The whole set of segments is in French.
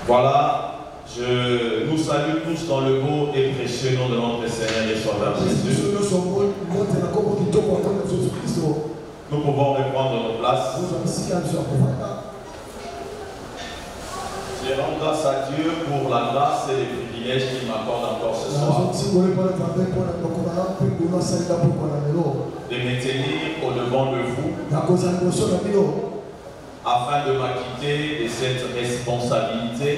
Voilà, je nous salue tous dans le beau et précieux nom de notre Seigneur et Sauveur Jésus. Nous pouvons reprendre nos places. Je rends grâce à Dieu pour la grâce et les privilèges qu'il m'accorde encore ce soir. De me tenir au-devant de vous afin de m'acquitter de cette responsabilité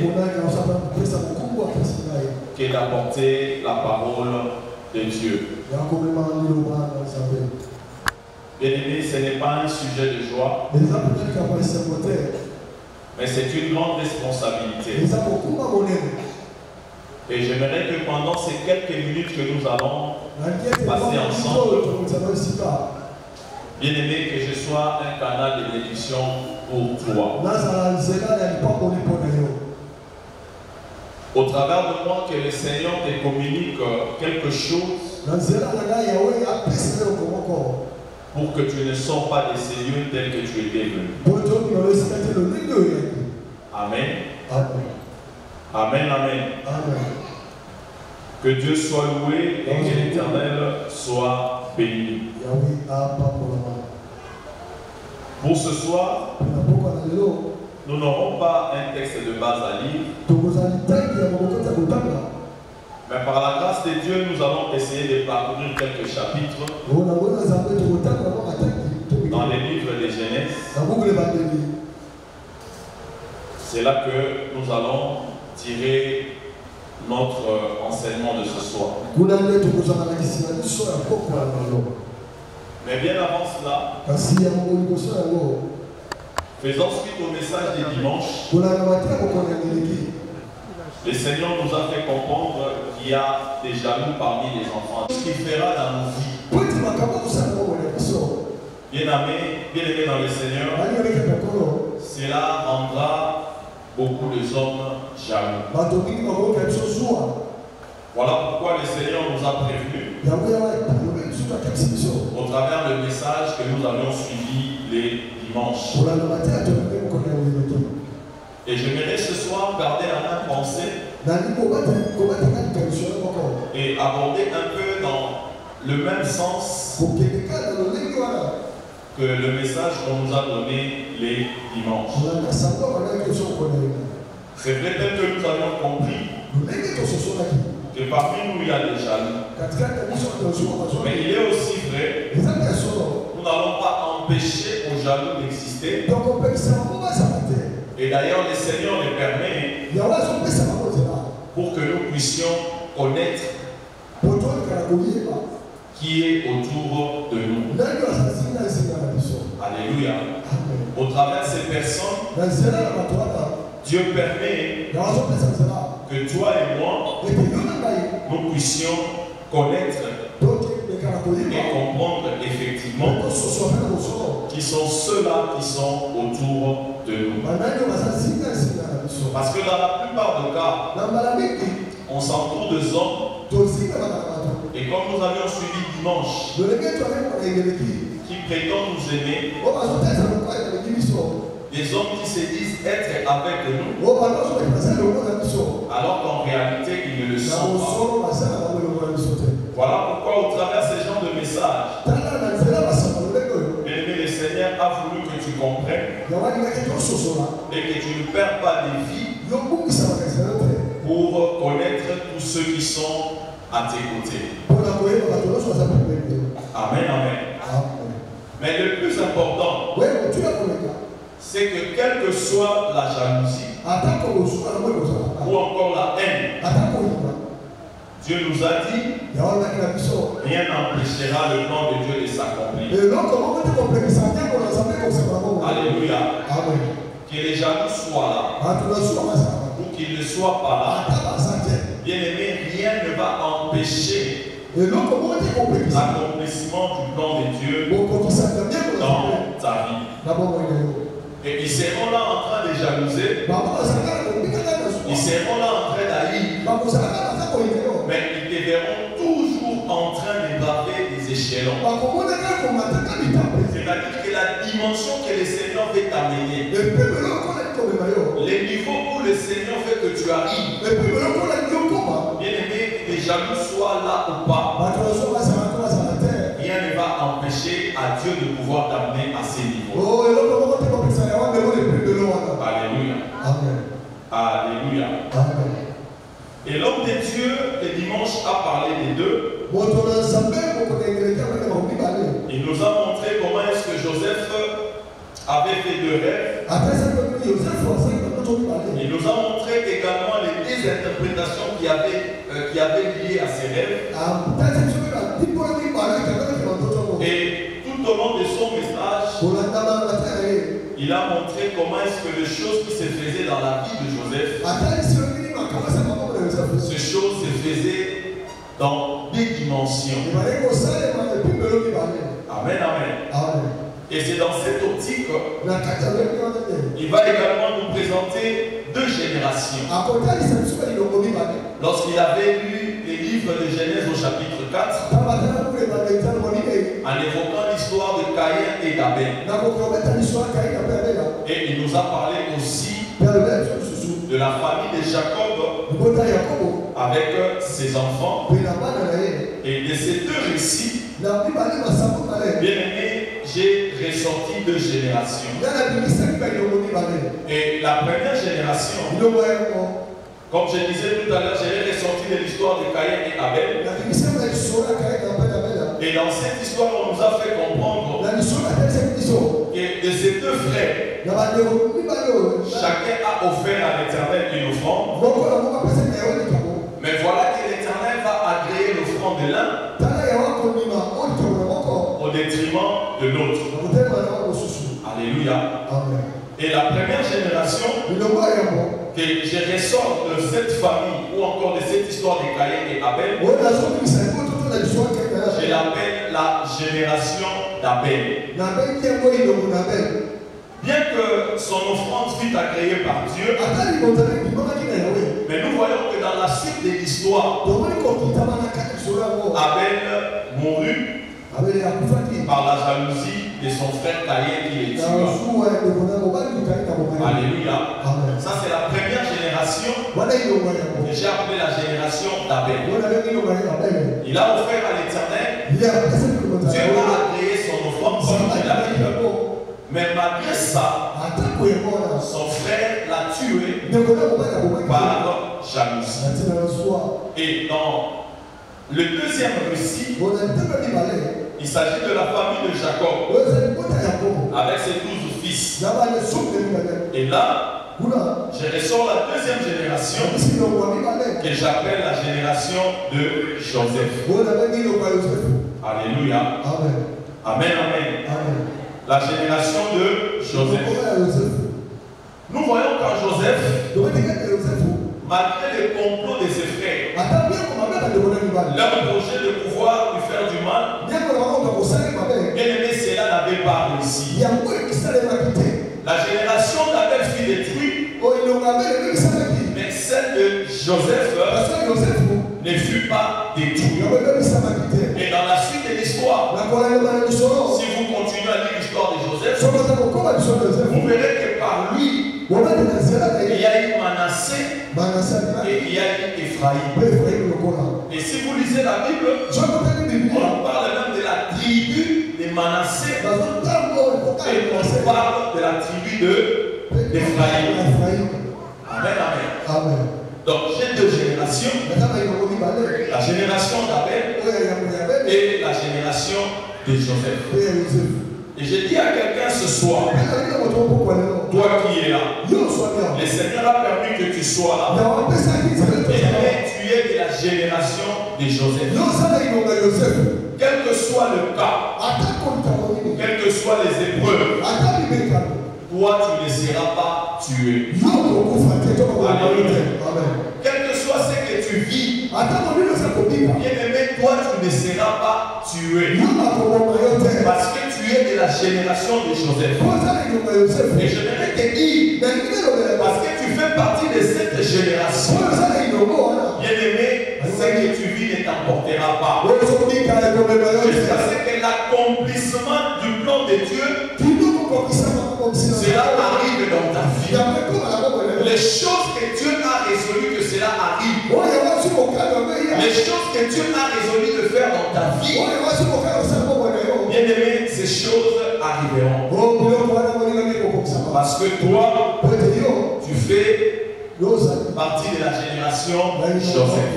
qu'est d'apporter la parole de Dieu. Bien-aimé, ce n'est pas un sujet de joie, mais c'est une grande responsabilité. Et j'aimerais que pendant ces quelques minutes que nous allons passer ensemble, bien-aimé, que je sois un canal de bénédiction pour toi. Au travers de moi, que le Seigneur te communique quelque chose pour que tu ne sors pas de ces lieux tels que tu étais venu. Amen. Amen, amen. Que Dieu soit loué et que l'Éternel soit béni. Pour ce soir, nous n'aurons pas un texte de base à lire, mais par la grâce de Dieu, nous allons essayer de parcourir quelques chapitres dans les livres de Genèse. C'est là que nous allons tirer notre enseignement de ce soir. Mais bien avant cela, faisant suite au message des dimanches, le Seigneur nous a fait comprendre qu'il y a des jaloux parmi les enfants. Ce qu'il fera dans nos vies. Bien-aimé dans le Seigneur, cela rendra beaucoup de hommes jaloux. Voilà pourquoi le Seigneur nous a prévenus au travers du message que nous avions suivi les dimanches. Et j'aimerais ce soir garder la même pensée et aborder un peu dans le même sens que le message qu'on nous a donné les dimanches. C'est vrai tel que nous avions compris que parmi nous il y a des jaloux. Mais il est aussi vrai, nous n'allons pas empêcher aux jaloux d'exister. Et d'ailleurs, le Seigneur le permet pour que nous puissions connaître qui est autour de nous. Alléluia. Au travers de ces personnes, Dieu permet que toi et moi, nous puissions connaître et comprendre effectivement qui sont ceux-là qui sont autour de nous. Parce que dans la plupart des cas, on s'entoure de hommes, et comme nous avions suivi dimanche, qui prétendent nous aimer, des hommes qui se disent être avec nous, alors qu'en réalité ils ne le sont pas. Voilà pourquoi au travers de ces genres de messages, le Seigneur a voulu que tu comprennes et que tu ne perds pas des vies pour connaître tous ceux qui sont à tes côtés. Amen, amen. Mais le plus important, c'est que quelle que soit la jalousie ou encore la haine, Dieu nous a dit, rien n'empêchera le plan de Dieu de s'accomplir. Alléluia. Que les jaloux soient là ou qu'ils ne soient pas là, bien aimé, rien ne va empêcher l'accomplissement du plan de Dieu dans ta vie. Et ils seront là en train de jalouser, ils seront là en train d'haïr, mais ils te verront toujours en train de braver des échelons. C'est-à-dire que la dimension que le Seigneur veut t'amener, les niveaux où le le Seigneur fait que tu arrives, bien aimé, que les jaloux soient là ou pas, rien ne va empêcher à Dieu de pouvoir t'amener à ces niveaux. Alléluia. Alléluia. Et l'homme de Dieu, le dimanche, a parlé des deux. Il nous a montré comment est-ce que Joseph avait fait deux rêves. Il nous a montré également les deux interprétations qui avaient lié à ces rêves. Et tout au long de son message, il a montré comment est-ce que les choses qui se faisaient dans la vie de Joseph, ces choses se faisaient dans des dimensions. Amen, amen. Et c'est dans cette optique, il va également nous présenter deux générations. Lorsqu'il avait lu les livres de Genèse au chapitre 4, en évoquant l'histoire de Caïn et d'Abel, et il nous a parlé aussi de la famille de Jacob avec ses enfants. Et de ces deux récits, bien aimé, j'ai ressorti deux générations. Et la première génération, comme je disais tout à l'heure, j'ai ressorti de l'histoire de Caïn et Abel. Et dans cette histoire, on nous a fait comprendre que de ces deux frères, chacun a offert à l'Éternel une offrande. Mais voilà que l'Éternel va agréer l'offrande de l'un au détriment de l'autre. Alléluia. Et la première génération que je ressors de cette famille ou encore de cette histoire de Caïn et Abel, je l'appelle la génération d'Abel. Bien que son offrande fut agréée par Dieu, mais nous voyons que dans la suite de l'histoire, Abel mourut par la jalousie de son frère Caïn qui est tué. Alléluia. Ça c'est la première génération que j'ai appelée la génération d'Abel. Il a offert à l'Éternel. Dieu a agréé son offrande comme il a dit. Mais malgré ça, son frère l'a tué par jalousie. Et dans le deuxième récit, il s'agit de la famille de Jacob avec ses 12 fils. Et là, je ressors la deuxième génération que j'appelle la génération de Joseph. Alléluia. Amen, amen. La génération de Joseph. Nous voyons qu'en Joseph, malgré le complot de ses frères, leur projet de pouvoir lui faire du mal, bien aimé, cela n'avait pas réussi. La génération d'Abel fut détruite, mais celle de Joseph ne fut pas détruite. Et dans la suite de l'histoire, si vous continuez à lire l'histoire de Joseph, vous verrez que par lui, il y a eu Manassé et il y a eu Ephraïm. Et si vous lisez la Bible, on parle même de la tribu de Manassé et on parle de la tribu d'Ephraïm. Amen, amen. Donc j'ai deux générations, la génération d'Abel et la génération de Joseph. Et je dis à quelqu'un ce soir, toi qui es là, le Seigneur a permis que tu sois là. Et tu es de la génération de Joseph. Quel que soit le cas, quelles que soient les épreuves, toi tu ne seras pas tué. Alléluia. Quel que soit ce que tu vis, bien aimé, toi tu ne seras pas tué. Parce que tu es de la génération de Joseph. Et je voudrais te dire, parce que tu fais partie de cette génération, bien aimé, ce que tu vis ne t'emportera pas. Jusqu'à ce que l'accomplissement du plan de Dieu, cela arrive dans ta vie. Le Les choses que Dieu a résolu que cela arrive. Les choses que Dieu a résolu de faire dans ta vie. Bien aimé, ces choses arriveront. Parce que toi, tu fais partie de la génération Joseph.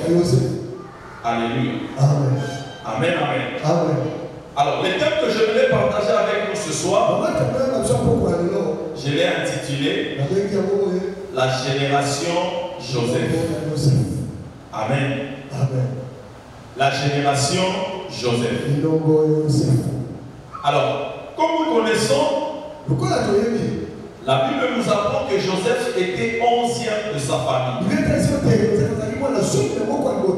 Alléluia. Amen. Amen. Amen. Alors, le thème que je voulais partager avec nous ce soir, je l'ai intitulé La génération Joseph. Amen. Amen. La génération Joseph. Alors, comme nous connaissons, la Bible nous apprend que Joseph était 11e de sa famille.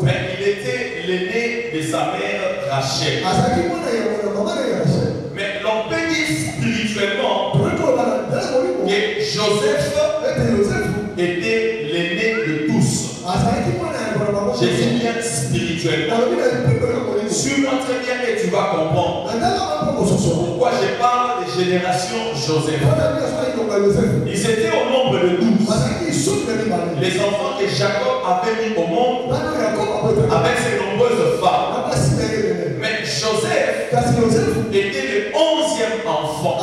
Mais il était l'aîné de sa mère Rachel. Mais l'on peut dire spirituellement que Joseph était l'aîné de tous. Je dis bien spirituellement. Suis-moi très bien et tu vas comprendre pourquoi je parle de génération Joseph. Ils étaient au nombre de 12. Les enfants que Jacob avait mis au monde avec ses nombreuses femmes. Mais Joseph était le 11e enfant.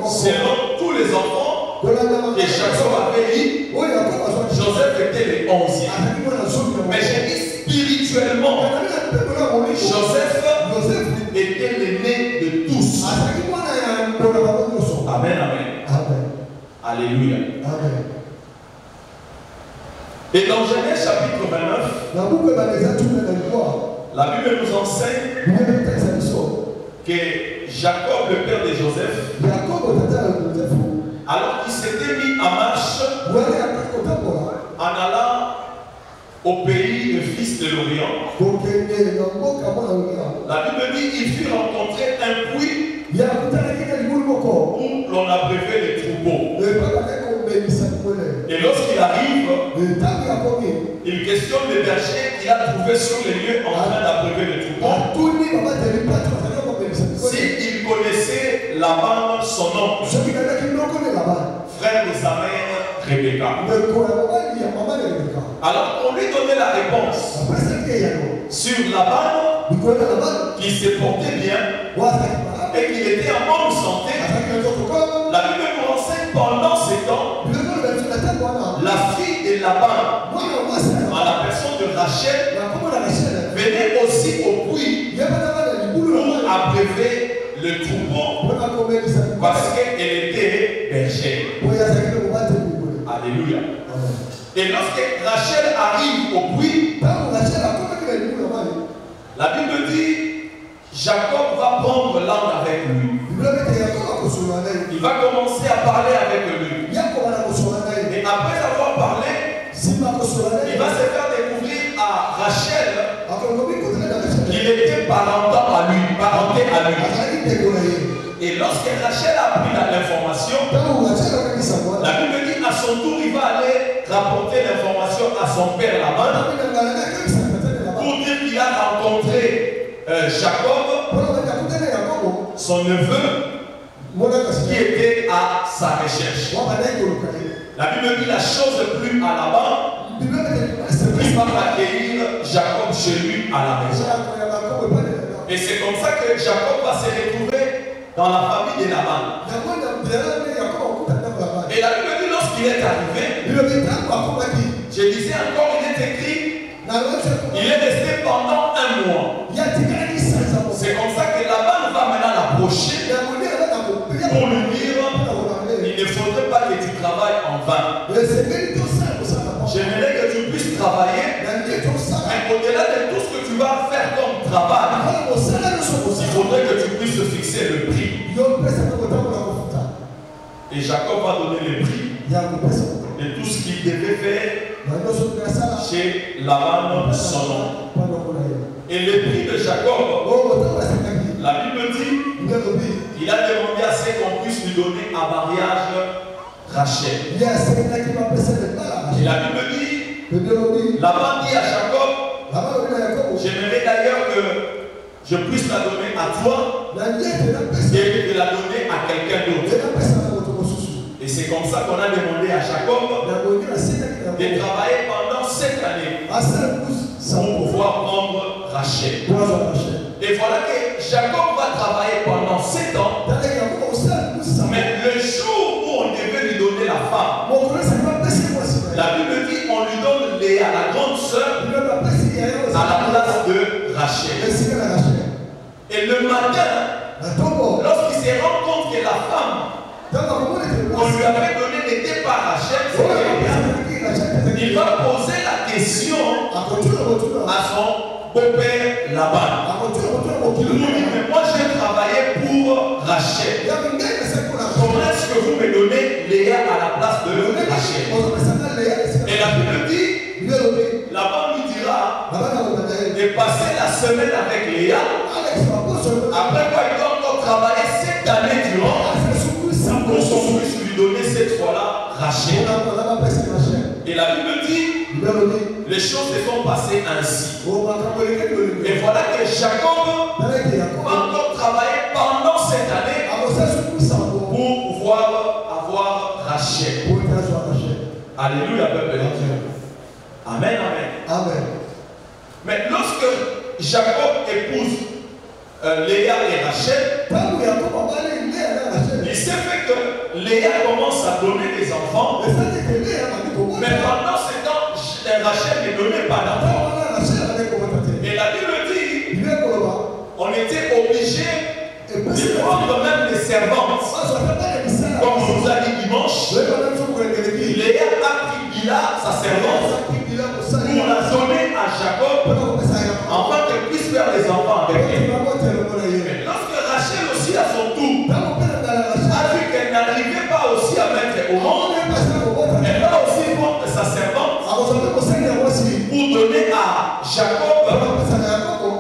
Selon tous les enfants que Jacob avait mis, Joseph était le 11e. Mais j'ai dit spirituellement, Joseph était l'aîné de tous. Amen, amen. Alléluia. Amen. Et dans Genèse chapitre 29, la Bible nous enseigne que Jacob, le père de Joseph, alors qu'il s'était mis en marche en allant au pays de fils de l'Orient, la Bible dit qu'il fit rencontrer un puits où l'on abreuvait les troupeaux. Et lorsqu'il arrive, il questionne le berger qu'il a trouvé sur les lieux en train d'abreuver les troupeaux. S'il connaissait Laban, son oncle, frère de sa mère Rebecca. Alors on lui donnait la réponse sur Laban qui se portait bien et qu'il était en bonne santé. La Bible nous renseigne pendant ces temps, la fille de Laban, en la personne de Rachel, venait aussi au puits pour abreuver le troupeau parce qu'elle était bergère. Alléluia. Et lorsque Rachel arrive au puits, la Bible dit Jacob va prendre langue avec lui. Il va commencer à parler avec lui. Et après avoir parlé, il va se faire découvrir à Rachel qu'il était parenté à lui. Et lorsque Rachel a pris l'information, la Bible dit à son tour, il va aller rapporter l'information à son père Laban pour dire qu'il a rencontré Jacob, son neveu, qui était à sa recherche. La Bible dit la chose plut à Laban, il va accueillir Jacob chez lui à la maison. Et c'est comme ça que Jacob va se retrouver dans la famille de Laban. Et la Bible dit lorsqu'il est arrivé, je disais encore, il est écrit, il est resté pendant un mois. C'est comme ça que Laban va maintenant l'approcher pour lui dire, il ne faudrait pas que tu travailles en vain. J'aimerais que tu puisses travailler, mais au-delà de tout ce que tu vas faire comme travail, il faudrait que tu puisses fixer le prix. Et Jacob va donner le prix de tout ce qu'il devait faire chez Laban, son oncle. Et le prix de Jacob, la Bible dit, il a demandé à ce qu'on puisse lui donner en mariage Rachel. Et la Bible dit, Laban dit à Jacob, j'aimerais d'ailleurs que je puisse la donner à toi et de la donner à quelqu'un d'autre. Et Et c'est comme ça qu'on a demandé à Jacob de travailler pendant 7 années pour pouvoir prendre Rachel. Et voilà que Jacob va travailler pendant 7 ans. Mais le jour où on devait lui donner la femme, la Bible dit on lui donne Léa, la grande sœur, à la place de Rachel. Et le matin, lorsqu'il se rend compte que la femme qu'on lui avait donné n'était pas Rachel, il va poser la question à son beau-père Laban. Mais moi j'ai travaillé pour Rachel. Comment est-ce que vous me donnez Léa à la place de Rachel? Et la Bible dit, Laban lui dira de passer la semaine avec Léa. Après quoi il doit encore travailler 7 années durant pour qu'on puisse lui donner cette fois-là Rachel. Et la Bible dit, les choses se sont passées ainsi. Et voilà que Jacob va encore travailler pendant cette année pour pouvoir avoir Rachel. Alléluia, peuple de Dieu. Amen, amen. Mais lorsque Jacob épouse Léa et Rachel, il s'est fait que Léa commence à donner des enfants. Mais pendant ce temps, Rachel ne donnait pas d'enfants. Et la Bible dit, on était obligé de prendre même des servantes. Comme on nous a dit dimanche, Léa a pris Bila, sa servante, pour la donner à Jacob, afin qu'elle puisse faire des enfants avec elle. Mais lorsque Rachel aussi à son tour a vu qu'elle n'arrivait pas aussi à mettre au monde, elle va aussi prendre sa servante pour donner à Jacob,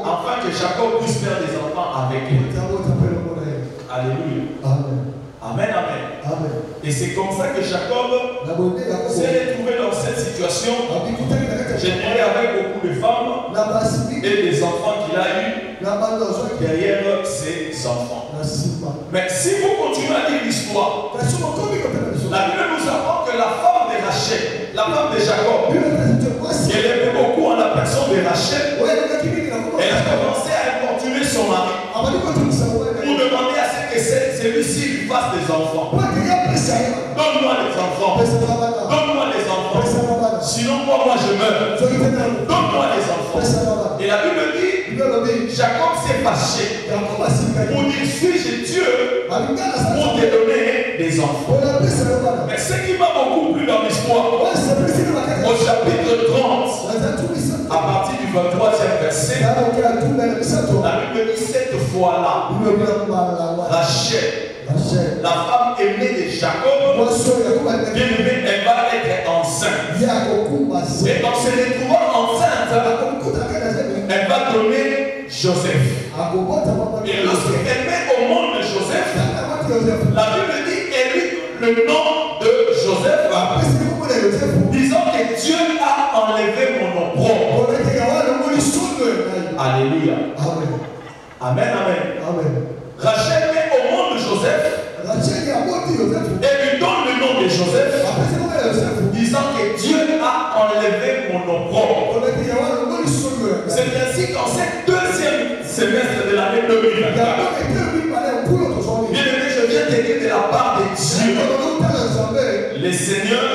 afin que Jacob puisse faire des enfants avec elle. Alléluia. Amen, amen. Et c'est comme ça que Jacob s'est retrouvé dans cette situation. Généré avec beaucoup de femmes et des enfants qu'il a eus derrière ses enfants. Mais si vous continuez à lire l'histoire, la Bible nous apprend que la femme de Rachel, la femme de Jacob, elle aimait beaucoup en la personne de Rachel. Elle a commencé à importuner son mari pour demander à ce que celui-ci lui fasse des enfants. Donne-moi les enfants. Donne-moi les enfants. Sinon, moi je meurs. Donne-moi les enfants. Et la Bible dit, Jacob s'est fâché pour dire, suis-je Dieu pour te donner des enfants. Mais ce qui m'a beaucoup plu dans l'histoire, au chapitre 30, à partir du 23e verset, la Bible dit, cette fois-là, Rachel, la femme aimée de Jacob, elle va être enceinte. Et en se retrouvant enceinte, elle va donner Joseph. Et lorsqu'elle met au monde Joseph, la Bible dit qu'elle eut le nom de Joseph, disant que Dieu a enlevé mon opprobre. Alléluia. Amen, amen. Rachel met au monde Joseph et lui donne le nom de Joseph, disant que Dieu a enlevé mon opprobre. C'est ainsi qu'en ce deuxième semestre de l'année 2024, bien aimé, je viens te dire de la part de Dieu, le Seigneur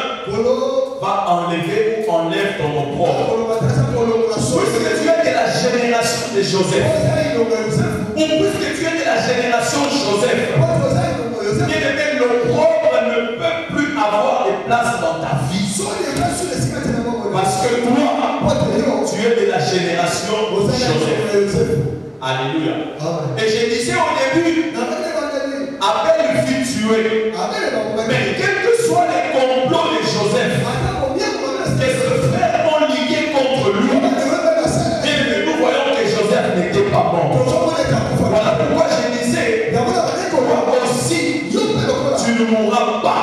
va enlever ou enlève ton opprobre. Puisque tu es de la génération de Joseph, ou puisque tu es de la génération Joseph, bien aimé, l'opprobre ne peut plus avoir de place dans ta vie. Parce que toi, tu es de la génération Joseph. Alléluia. Et je disais au début, Abel fut tué. Mais quels que soient les complots de Joseph, que ses frères ont ligué contre lui, et nous voyons que Joseph n'était pas mort. Voilà pourquoi je disais, toi aussi, tu ne mourras pas.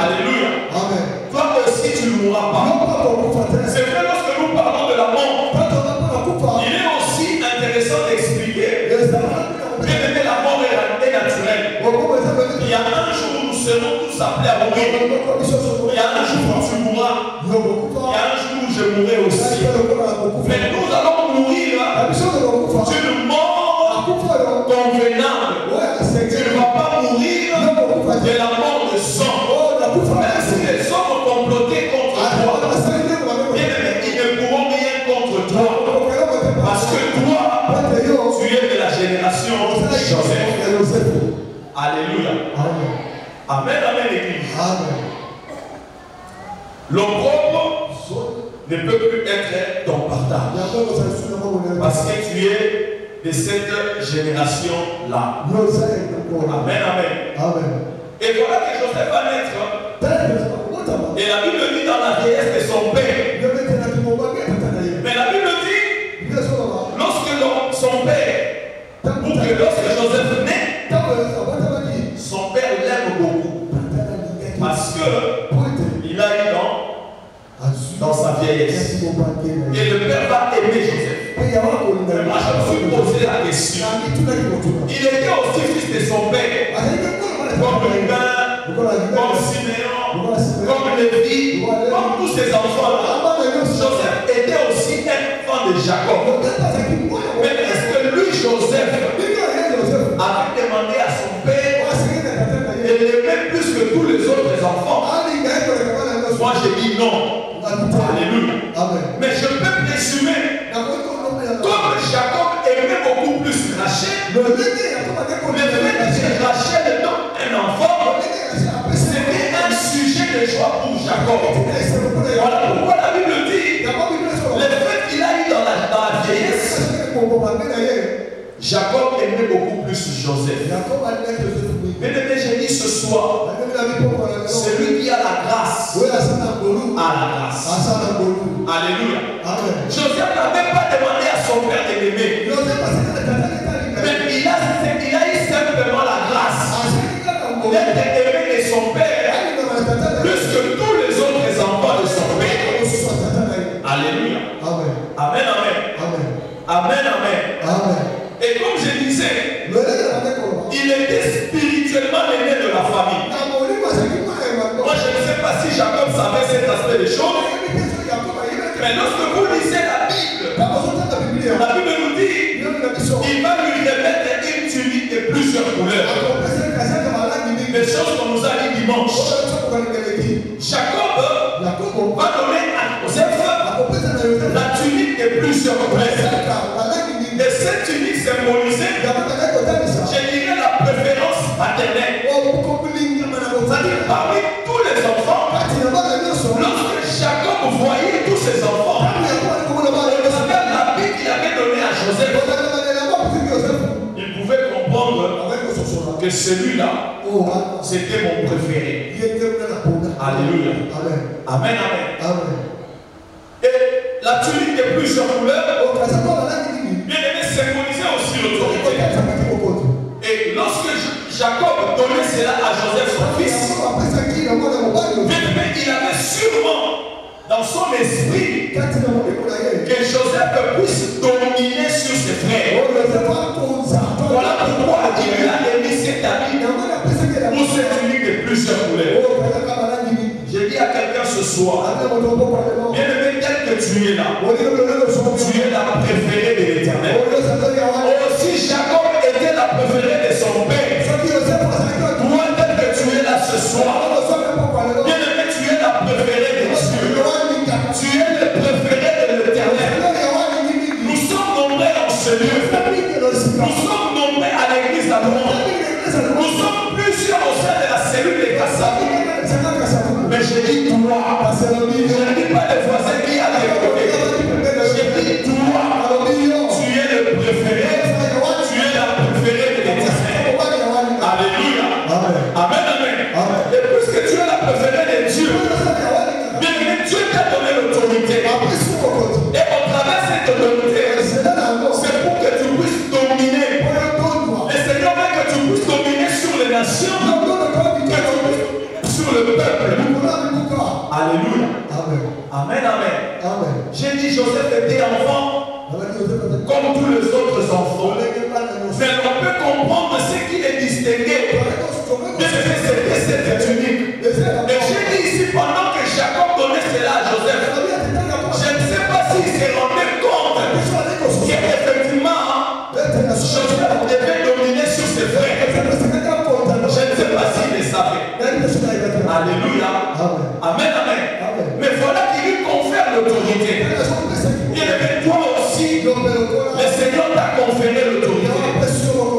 Alléluia. Toi aussi, tu ne mourras pas. C'est vrai, lorsque nous parlons de la mort, il est aussi intéressant d'expliquer mourir. Il y a un jour où tu mourras. Il y a un jour où je mourrai aussi. Mais nous allons mourir d'une mort convenable. Tu ne vas pas mourir de la mort de sang. Même si les hommes ont comploté contre toi, bien aimé, ils ne pourront rien contre toi. Parce que toi, tu es de la génération Joseph. Alléluia. Amen, amen, l'église. L'opprobre ne peut plus être ton partage. Parce que tu es de cette génération-là. Amen, amen. Et voilà que Joseph va naître. Et la Bible dit dans la vieillesse de son père. Mais la Bible dit, lorsque son père, ou que lorsque Joseph naît, son père l'aime beaucoup. Parce que il a eu dans sa vieillesse. Et le père va aimer Joseph. Mais moi je me suis posé la question. Il était aussi fils de son père. Comme Ruben, comme Siméon, comme Lévi, comme tous ces enfants-là. Joseph était aussi un enfant de Jacob. Mais est-ce que lui, Joseph, avait demandé à son père de l'aimer plus que tous les autres enfants? Moi je dis non. Alléluia. Mais je peux présumer, comme Jacob aimait beaucoup plus Rachel, le fait que Rachel donne un enfant, c'était un sujet de joie pour Jacob. Voilà pourquoi la Bible dit, le fait qu'il a eu dans la vieillesse, Jacob aimait beaucoup plus Joseph. Mais j'ai dit ce soir, celui qui a la grâce a la grâce. Alléluia. Joseph n'avait pas demandé à son père de l'aimer. Mais il a eu simplement la grâce d'être aimé de son père plus que tous les autres enfants de son père. Alléluia. Amen, amen. Amen, amen. Et comme je disais, il était spirituellement l'aîné de la famille. Moi, je ne sais pas si Jacob savait cet aspect des choses. Mais lorsque vous lisez la Bible nous dit il va lui remettre une tunique de plusieurs couleurs. Des choses qu'on nous a dit dimanche. Jacob va donner à Joseph la tunique de plusieurs couleurs. Et cette tunique symbolisait, je dirais, la préférence paternelle. C'est-à-dire parmi tous les enfants, lorsque Jacob voyait tous ses enfants, l'habit qu'il avait donné à Joseph, il pouvait comprendre que celui-là, c'était mon préféré. Alléluia. Amen, amen. Et la tunique de plusieurs couleurs, bien aimé, symbolisait aussi l'autorité. Et lorsque Jacob donnait cela à Joseph, son fils, bien aimé, il avait sûrement dans son esprit que Joseph puisse dominer sur ses frères. Voilà pourquoi il lui a émis cet habit pour cette tunique de plusieurs couleurs. J'ai dit à quelqu'un ce soir, bien aimé, tel que tu es là, tu es la préférée de l'Éternel. Aussi Jacob était la préférée de son père. Toi, tel que tu es là ce soir, bien aimé, tu es la préférée de Dieu. Tu es le préféré de l'Éternel. Nous sommes nombreux dans ce lieu. Nous sommes nombreux à l'église d'Amour. Nous sommes plusieurs au sein de la cellule de Kassabou. Mais je dis toi, je ne dis pas les voisins qui à tes côtés. Je dis toi, tu es le préféré, tu es la préférée de l'Éternel. Alléluia. Amen, amen. Et puisque tu es la préférée de Dieu, bien aimé, Dieu t'a donné l'autorité. Et au travers de cette autorité, c'est pour que tu puisses dominer. Le Seigneur veut que tu puisses dominer sur les nations, que tu puisses sur le peuple. Alléluia. Amen, amen. J'ai dit Joseph était enfant comme tous les autres enfants. Mais on peut comprendre ce qui est distingué. C'était cette tunique. Amen, amen. Mais voilà qui lui confère l'autorité. Bien aimé, toi aussi, le Seigneur t'a conféré l'autorité.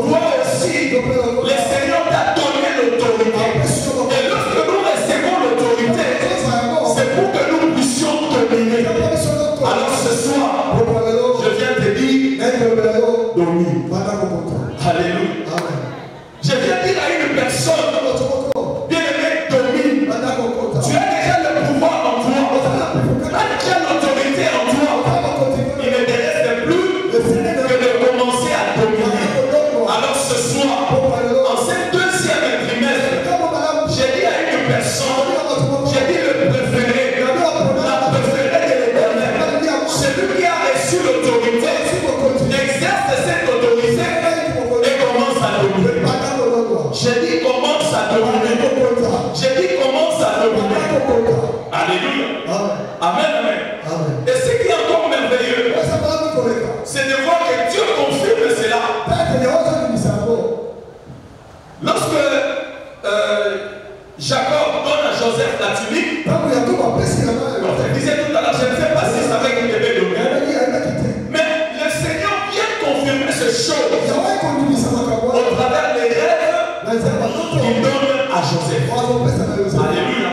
Toi aussi, le Seigneur t'a donné l'autorité. Et lorsque nous recevons l'autorité, c'est pour que nous puissions dominer. Alors ce soir, je viens te dire, domine. Alléluia. Je viens dire à une personne, bien aimé, domine. Tu as déjà le pouvoir en toi. Tu as déjà l'autorité en toi. Il ne te reste plus que de commencer à dominer. Alors ce soir, en ce deuxième trimestre, j'ai dit à une personne, j'ai dit le préféré, la préférée de l'Éternel, celui qui a reçu l'autorité, exerce cette autorité et commence à dominer. J'ai dit commence à dominer. J'ai dit commence à dominer. Alléluia. Amen, amen. Et ce qui est encore merveilleux, c'est de voir que Dieu confirme cela. Lorsque Jacob donne à Joseph la tunique, on disait tout à l'heure, je ne sais pas si ça va être bébé de mais le Seigneur vient confirmer ces choses au travers des rêves qu'il donne à Joseph. Alléluia.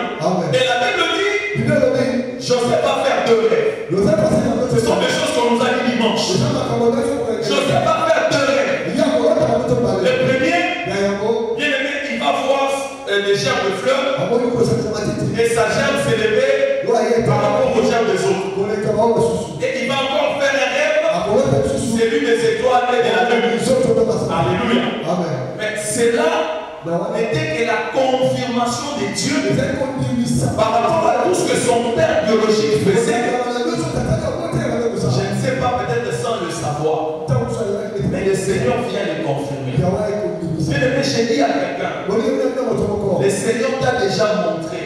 Et la Bible dit, Joseph va faire deux rêves. Ce sont des choses qu'on nous a dit dimanche. Joseph va faire deux rêves. Le premier, bien aimé, il va voir des gerbes de fleurs et sa gerbe s'élever par rapport aux gerbes des autres. Et il va encore faire un rêve, c'est lui des étoiles et de la lune. Alléluia. Mais c'est là n'était que la confirmation de Dieu par rapport à tout ce que son père biologique faisait. Je ne sais pas, peut-être sans le savoir, mais le Seigneur vient le confirmer. Bien aimé, j'ai dit à quelqu'un, le Seigneur t'a déjà montré.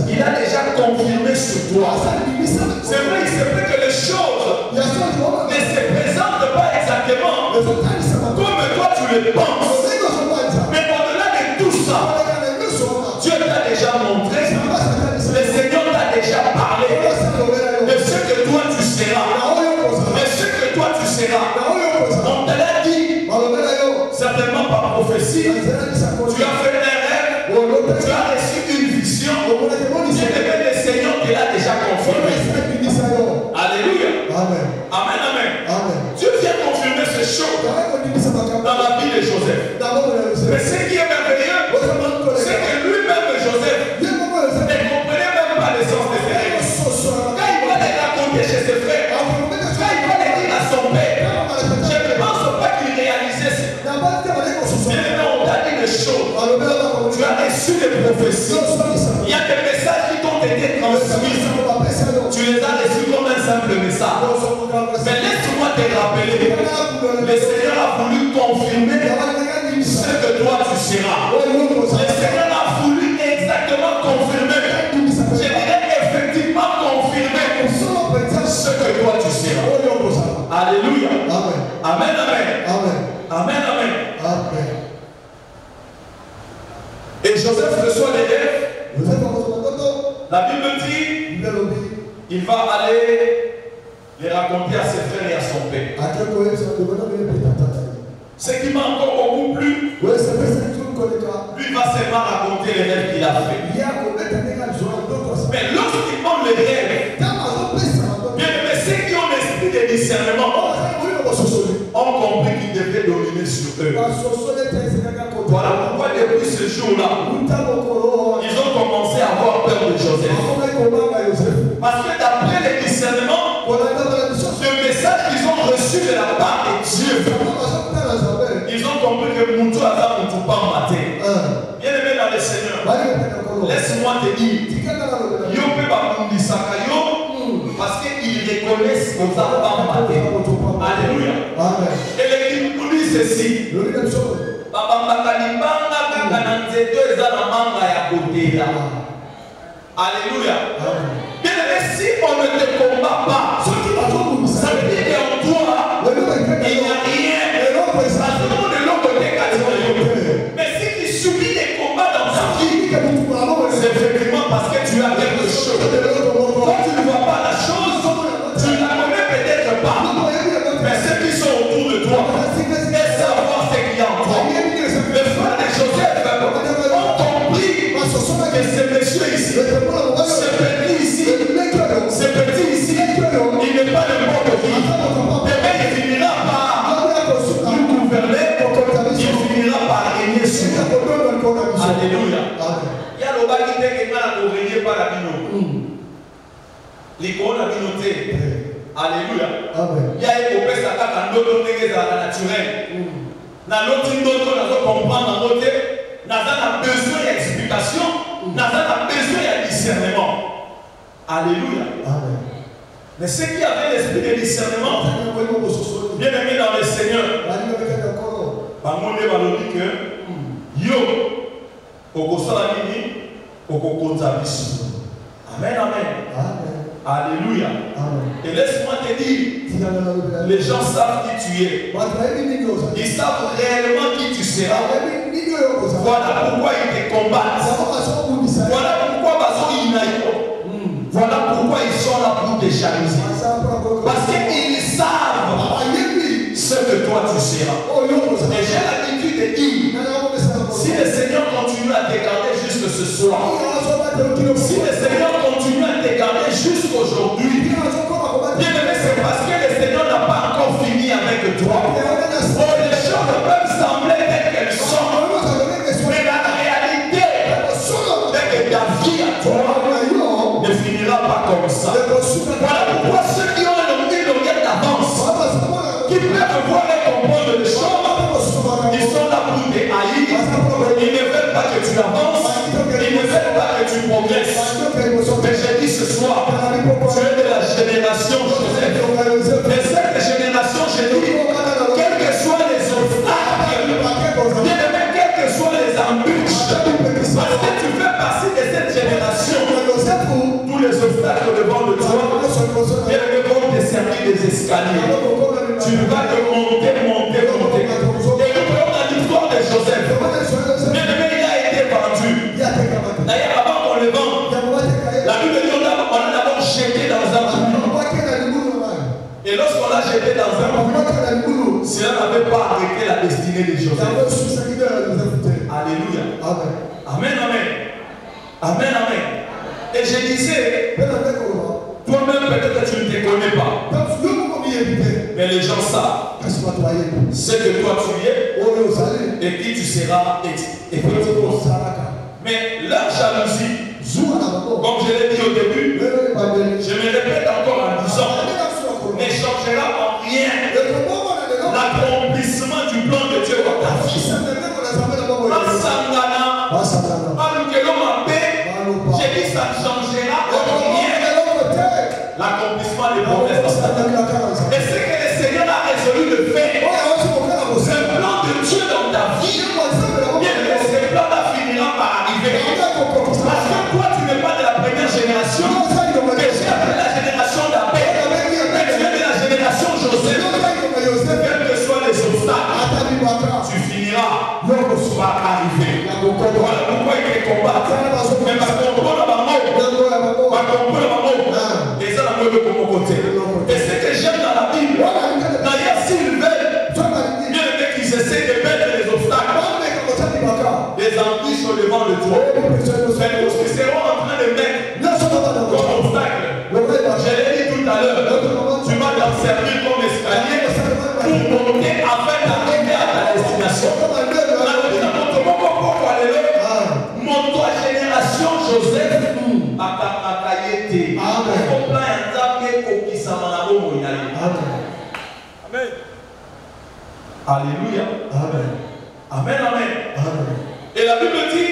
Il a déjà confirmé sur toi. C'est vrai, il se peut que les choses ne se présentent pas exactement comme toi tu le penses. Mais au-delà de tout ça, Dieu t'a déjà montré. Le Seigneur t'a déjà parlé de ce que toi tu seras. De ce que toi tu seras. On te l'a dit, certainement par prophétie. Tu as fait un rêve, tu as reçu une vision. Le Seigneur te l'a déjà confirmé. Alléluia. Amen, amen. Dieu vient confirmer ces choses dans la vie de Joseph. Mais ce qui est merveilleux, c'est que lui-même, Joseph, ne comprenait même pas le sens de ses rêves. Quand il va les raconter chez ses frères, quand il va les dire à son père, je ne pense pas qu'il réalisait ça. Bien, on t'a dit des choses. Tu as reçu des prophéties. Il y a des messages qui t'ont été transmis. Tu les as reçus comme un simple message. Mais laisse-moi te rappeler, le Seigneur a voulu confirmer ce que toi tu seras. Le Seigneur a voulu exactement confirmer, je dirais effectivement confirmer ce que toi tu seras. Alléluia. Amen, amen. Amen. Et Joseph reçoit les rêves. La Bible dit, il va aller les raconter à ses frères et à son père. Ce qui m'a encore beaucoup plu, lui va seulement raconter les rêves qu'il a fait. Mais lorsqu'il parle les rêves, bien aimé, ceux qui ont l'esprit de discernement ont compris qu'ils devaient dominer sur eux. Voilà pourquoi depuis ce jour-là, ils ont commencé à avoir peur de Joseph. Parce que d'après les discernements, le message qu'ils ont reçu de la part de Dieu, ils ont compris que Moutou Adam ne peut pas mater. Bien aimé dans le Seigneur, laisse-moi te dire, yo peut pas nous dire parce qu'ils reconnaissent qu'on n'a pas maté. Alléluia. Et l'équipe nous dit ceci. Alléluia. Bien aimé, si on ne te combat pas, ça veut dire qu'en toi, il n'y a rien. Parce que nous, de l'autre côté, mais si tu subis des combats dans ta vie, c'est effectivement parce tu as quelque chose. Quand tu ne vois pas la chose, tu ne la connais peut-être pas. Mais ceux qui sont autour de toi et savoir ce qu'il y a en toi. Les frères de Joseph ont compris que ce monsieur ici, ce petit ici, il n'est pas n'importe qui. Demain, il finira par nous gouverner, il finira par régner sur nous. Alléluia. Il y a le bas qui dit qu'il va régner par la bino. L'icône a binoté. Alléluia. Il y a une opé saka quand d'autres ont été naturel. Dans l'autre, d'autres ont comprendre dans l'autre. Nous avons besoin d'explication. Nous avons besoin de discernement. Alléluia. Mais ceux qui avaient l'esprit de discernement, bien aimés dans le Seigneur, Bangonde va nous dire que yo, amen, amen. Alléluia. Et laisse-moi te dire, les gens savent qui tu es. Ils savent réellement qui tu seras. Voilà pourquoi ils te combattent. Voilà pourquoi voilà pourquoi ils sont là pour te jalouser. Parce qu'ils savent ce que toi tu seras. Et j'ai l'habitude de dire, si le Seigneur continue à te garder jusque ce soir, si le Seigneur continue à te garder jusqu'aujourd'hui, bien aimé, c'est parce que le Seigneur n'a pas encore fini avec toi. Les choses peuvent sembler telles qu'elles sont, mais la réalité est que ta vie à toi ne finira pas comme ça. Voilà pourquoi ceux qui ont une longueur d'avance, qui peuvent voir et comprendre les choses, ils sont là pour te haïr. Ils ne veulent pas que tu avances, ils ne veulent pas que tu progresses. Mais je dis ce soir, tu es de la génération Joseph. De cette génération, je dis, quels que soient les obstacles, bien aimé, quelles que soient les embûches, parce que tu fais partie de cette génération, tous les obstacles devant de toi, bien aimé, vont te servir des escaliers. Tu vas te monter. Et nous prenons dans l'histoire de Joseph. Bien aimé, il a été vendu. D'ailleurs, avant qu'on le vende, la Bible dit qu'on a d'abord jeté dans un boulot. Et lorsqu'on l'a jeté dans un boulot, cela n'avait pas arrêté la destinée de Joseph. Alléluia. Amen, amen. Amen, amen. Et je disais, toi-même peut-être que tu ne te connais pas. Mais les gens savent ce que toi tu es et qui tu seras effectivement. Mais leur jalousie, comme je l'ai dit au début, je me répète encore en disant, ne changera en rien l'accomplissement du plan de Dieu dans ta vie. J'ai dit ça ne changera en rien l'accomplissement des promesses dans ta vie. Et ce que le Seigneur a résolu de faire, le plan de Dieu dans ta vie, bien que ce plan-là finira par arriver. Parce que toi, tu n'es pas de la première génération, mais tu es de la génération d'Abel, mais tu es de la génération Joseph. Quels que soient les obstacles, tu finiras par arriver. Voilà pourquoi il te combat. Mais par contre, et ça, la de mon côté. Et ce que j'aime dans la Bible, d'ailleurs, s'ils veulent, bien aimé qu'ils essaient de mettre les obstacles, les embûches au devant de toi. Mais nous serons en train de mettre comme obstacle. Je l'ai dit tout à l'heure, tu vas t'en servir comme escalier pour monter afin d'arriver à ta destination. Mon génération Joseph a Amen. Alléluia. Amen. Amen, amen. Et la Bible dit,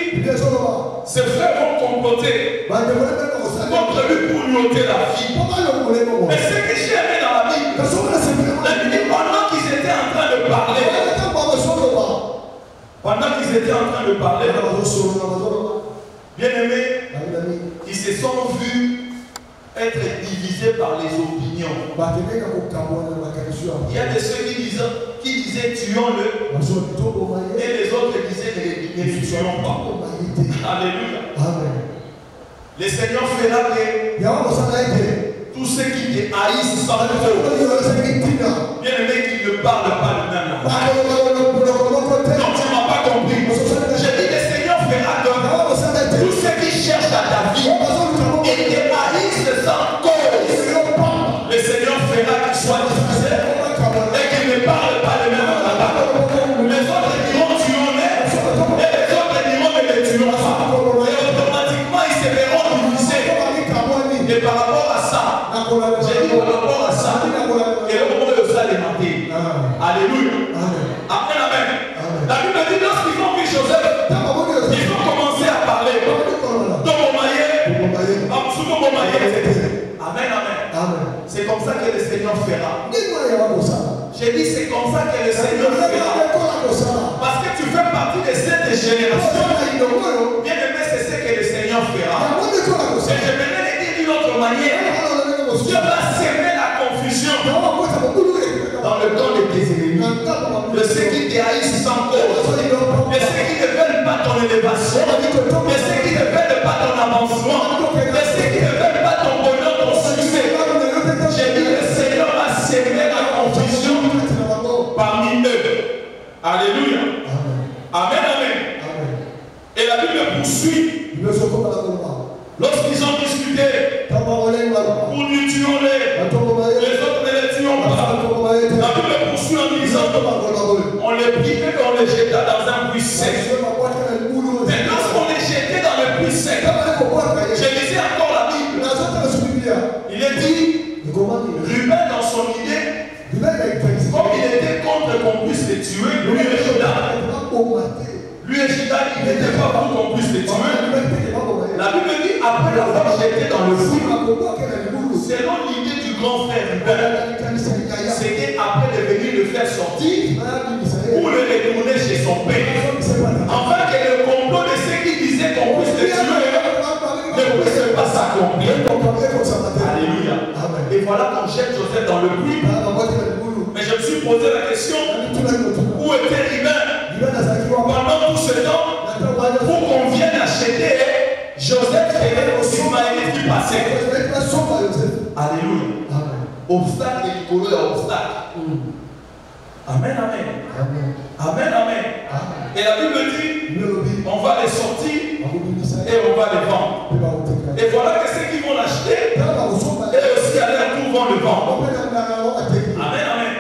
ses frères vont comploter contre lui pour lui ôter la vie. Mais ce que j'ai aimé dans la Bible, pendant qu'ils étaient en train de parler, bien aimés, ils se sont vus être divisés par les opinions. Il y a de ceux qui disaient tuons-le, et les autres disaient ne le tuons pas. Alléluia. Amen. Le Seigneur fera que tous ceux qui te haïssent sans bien aimé qui ne parlent pas le même langage. Non, tu ne m'as pas compris. J'ai dit le Seigneur fera que tous ceux qui cherchent à ta vie et te haïssent sans cause, le Seigneur fera qu'ils soient divisés et qu'ils ne parlent pas le même langage. Les autres diront tu en es et les autres diront mais ne tu en pas. Et automatiquement ils se verront divisés. Et par rapport à ça, j'ai dit par rapport à ça, et le moment de ça les mater. Alléluia. Amen, amen. La Bible dit lorsqu'ils ont vu Joseph, ils ont commencé à parler. Amen, amen. C'est comme ça que le Seigneur fera. J'ai dit c'est comme ça que le Seigneur fera. Parce que tu fais partie de cette génération. Bien aimé, c'est ce que le Seigneur fera. Et je vais le dire d'une autre manière. Dieu va semer la confusion dans le camp de tes ennemis. De ceux qui te haïssent sans cause. De ceux qui ne veulent pas ton élévation. De ceux qui ne veulent pas ton avancement. De ceux qui ne veulent pas ton bonheur, ton succès. J'ai dit le Seigneur va semer la confusion parmi eux. Alléluia. Amen, amen. Et la Bible poursuit. Lorsqu'ils ont discuté pour nous tuer, les autres ne les tuons pas. La Bible poursuit en disant on les prit et on les jeta dans un puits sec. Mais lorsqu'on les jetait dans le puits sec, je lisais encore la Bible. Il est dit, Ruben dans son idée, comme il était contre qu'on puisse les tuer, lui et Judas, il n'était pas pour qu'on puisse les tuer. La Bible dit, après l'avoir jeté dans le feu, selon l'idée du grand frère Ruben, c'était après de venir le faire sortir pour le retourner chez son père. Afin que le complot de ceux qui disaient qu'on puisse le tuer ne puisse pas s'accomplir. Alléluia. Et voilà qu'on jette Joseph dans le puits. Mais je me suis posé la question, où était Ruben pendant tout ce temps pour qu'on vienne acheter Joseph et les Ismaélites qui passaient. Alléluia. Obstacle et Nicolas et obstacle. Amen, amen. Amen, amen. Et la Bible dit, on va les sortir et on va les vendre. Et voilà que ceux qui vont l'acheter, et aussi à leur tour vont le vendre. Amen, amen.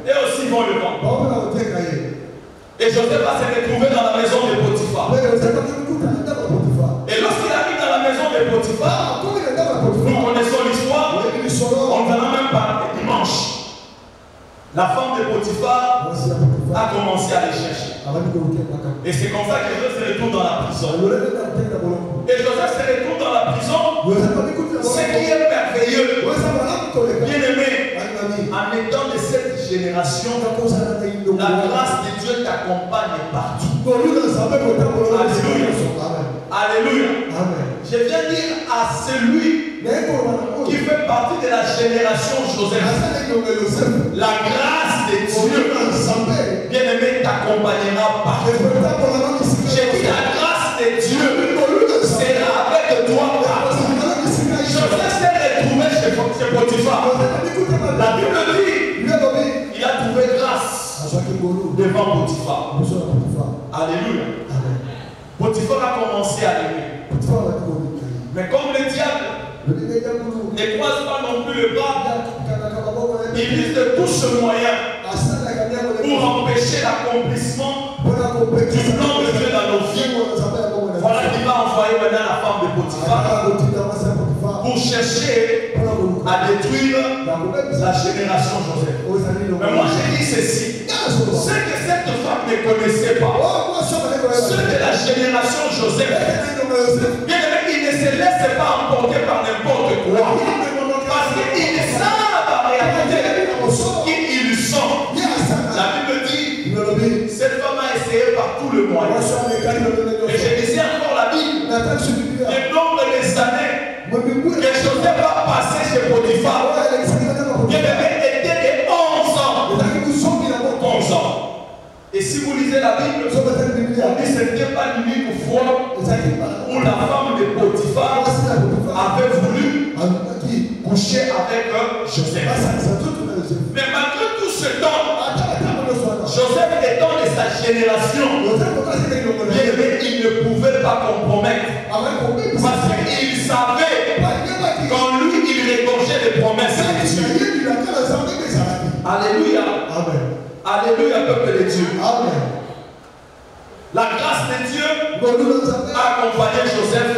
Et aussi vont le vendre. Et Joseph va se retrouver dans la maison de Potiphar. Et lorsqu'il arrive dans la maison de Potiphar, nous connaissons l'histoire, on ne va même pas dimanche. La femme de Potiphar a commencé à les chercher. Et c'est comme ça que Joseph se retrouve dans la prison. Et Joseph se retrouve dans la prison. Ce qui est merveilleux, bien aimé, en étant de cette génération, la grâce de Dieu t'accompagne partout. Alléluia. Alléluia. Je viens dire à celui qui fait partie de la génération Joseph, la grâce de Dieu, bien aimé, t'accompagnera partout. J'ai dit la grâce de Dieu sera avec toi partout. Joseph s'est retrouvé chez Potiphar. La Bible dit, il a trouvé grâce devant Potiphar. Alléluia. Potiphar a commencé à l'aimer. Mais comme le diable ne croise pas non plus le bras, il utilise de tout ce moyen pour empêcher l'accomplissement du plan de Dieu dans nos vies. Voilà qu'il va envoyer maintenant la femme de Potiphar pour chercher à détruire la génération Joseph. Mais moi j'ai dit ceci, ce que cette femme ne connaissait pas, ceux de la génération Joseph, bien aimé, ils ne se laissent pas emporter par n'importe quoi, parce qu'ils savent en réalité qui ils sont. La Bible dit, cette femme a essayé par tout le moyen. Et je disais encore la Bible, le nombre des années que Joseph a passé chez Potiphar, bien aimé, était de 11 ans. 11 ans. Et si vous lisez la Bible, on dit que ce n'était pas l'unique fois où la femme de Potiphar avait voulu coucher avec Joseph. Mais malgré tout ce temps, Joseph étant de sa génération, il ne pouvait pas compromettre. Parce qu'il savait qu'en lui, il régorgeait des promesses de Dieu. Alléluia. Amen. Alléluia, peuple de Dieu. Amen. La grâce de Dieu a accompagné Joseph